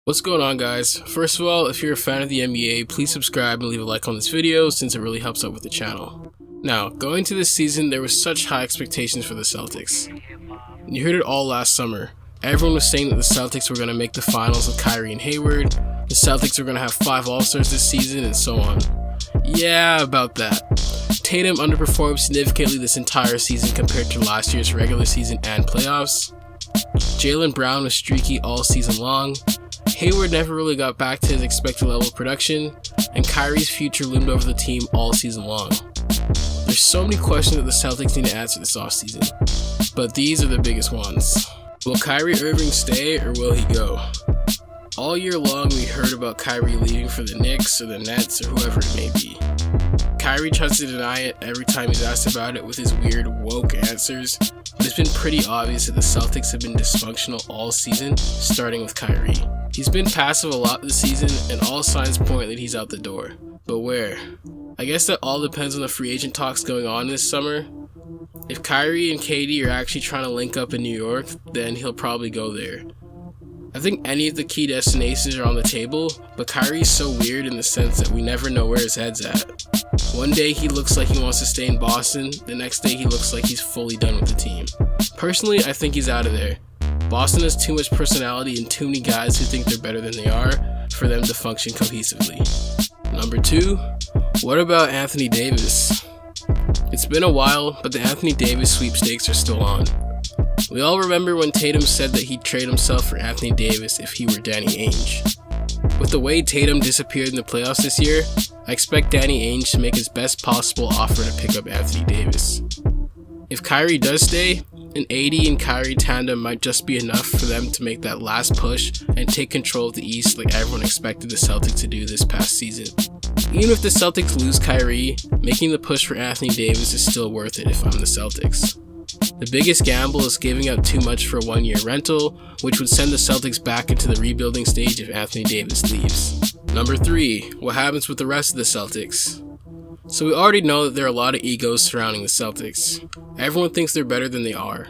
What's going on, guys? First of all, if you're a fan of the NBA, please subscribe and leave a like on this video since it really helps out with the channel. Now, going into this season, there was such high expectations for the Celtics. You heard it all last summer. Everyone was saying that the Celtics were going to make the finals with Kyrie and Hayward, the Celtics were going to have 5 All-Stars this season, and so on. Yeah, about that. Tatum underperformed significantly this entire season compared to last year's regular season and playoffs. Jaylen Brown was streaky all season long. Hayward never really got back to his expected level of production, and Kyrie's future loomed over the team all season long. There's so many questions that the Celtics need to answer this offseason, but these are the biggest ones. Will Kyrie Irving stay or will he go? All year long we heard about Kyrie leaving for the Knicks or the Nets or whoever it may be. Kyrie tries to deny it every time he's asked about it with his weird woke answers, but it's been pretty obvious that the Celtics have been dysfunctional all season, starting with Kyrie. He's been passive a lot this season, and all signs point that he's out the door. But where? I guess that all depends on the free agent talks going on this summer. If Kyrie and KD are actually trying to link up in New York, then he'll probably go there. I think any of the key destinations are on the table, but Kyrie's so weird in the sense that we never know where his head's at. One day he looks like he wants to stay in Boston, the next day he looks like he's fully done with the team. Personally, I think he's out of there. Boston has too much personality and too many guys who think they're better than they are for them to function cohesively. Number 2, what about Anthony Davis? It's been a while, but the Anthony Davis sweepstakes are still on. We all remember when Tatum said that he'd trade himself for Anthony Davis if he were Danny Ainge. With the way Tatum disappeared in the playoffs this year, I expect Danny Ainge to make his best possible offer to pick up Anthony Davis. If Kyrie does stay, an AD and Kyrie tandem might just be enough for them to make that last push and take control of the East like everyone expected the Celtics to do this past season. Even if the Celtics lose Kyrie, making the push for Anthony Davis is still worth it if I'm the Celtics. The biggest gamble is giving up too much for a 1-year rental, which would send the Celtics back into the rebuilding stage if Anthony Davis leaves. Number 3, what happens with the rest of the Celtics? So we already know that there are a lot of egos surrounding the Celtics. Everyone thinks they're better than they are.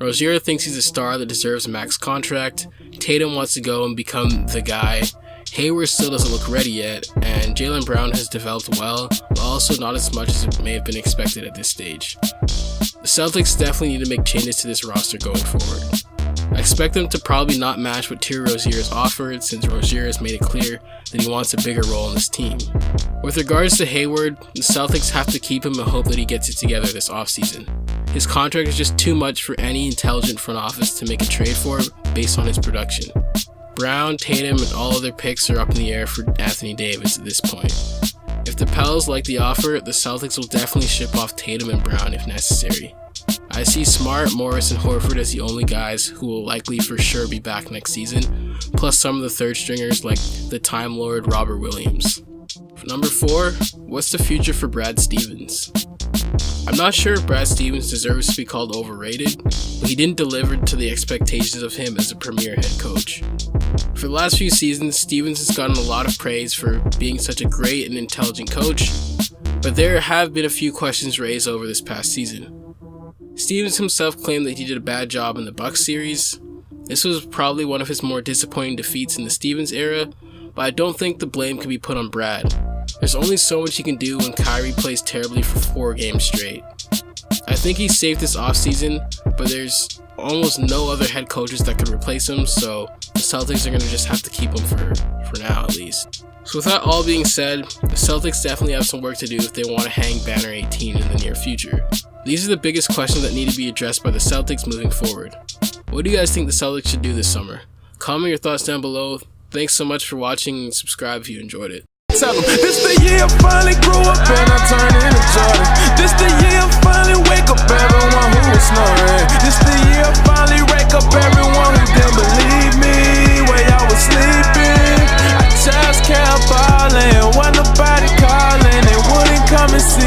Rozier thinks he's a star that deserves a max contract, Tatum wants to go and become the guy, Hayward still doesn't look ready yet, and Jaylen Brown has developed well, but also not as much as it may have been expected at this stage. The Celtics definitely need to make changes to this roster going forward. I expect them to probably not match what Terry Rozier has offered, since Rozier has made it clear that he wants a bigger role in this team. With regards to Hayward, the Celtics have to keep him and hope that he gets it together this offseason. His contract is just too much for any intelligent front office to make a trade for him based on his production. Brown, Tatum, and all other picks are up in the air for Anthony Davis at this point. If the Pels like the offer, the Celtics will definitely ship off Tatum and Brown if necessary. I see Smart, Morris, and Horford as the only guys who will likely for sure be back next season, plus some of the third stringers like the Time Lord Robert Williams. For number 4, what's the future for Brad Stevens? I'm not sure if Brad Stevens deserves to be called overrated, but he didn't deliver to the expectations of him as a premier head coach. For the last few seasons, Stevens has gotten a lot of praise for being such a great and intelligent coach, but there have been a few questions raised over this past season. Stevens himself claimed that he did a bad job in the Bucks series. This was probably one of his more disappointing defeats in the Stevens era, but I don't think the blame can be put on Brad. There's only so much he can do when Kyrie plays terribly for 4 games straight. I think he's safe this offseason, but there's almost no other head coaches that could replace him, so the Celtics are going to just have to keep him for now at least. So with that all being said, the Celtics definitely have some work to do if they want to hang banner 18 in the near future. These are the biggest questions that need to be addressed by the Celtics moving forward. What do you guys think the Celtics should do this summer? Comment your thoughts down below. Thanks so much for watching and subscribe if you enjoyed it. Tell them, this the year I finally grew up and I turned into Jordan. This the year I finally wake up everyone who was snoring. This the year I finally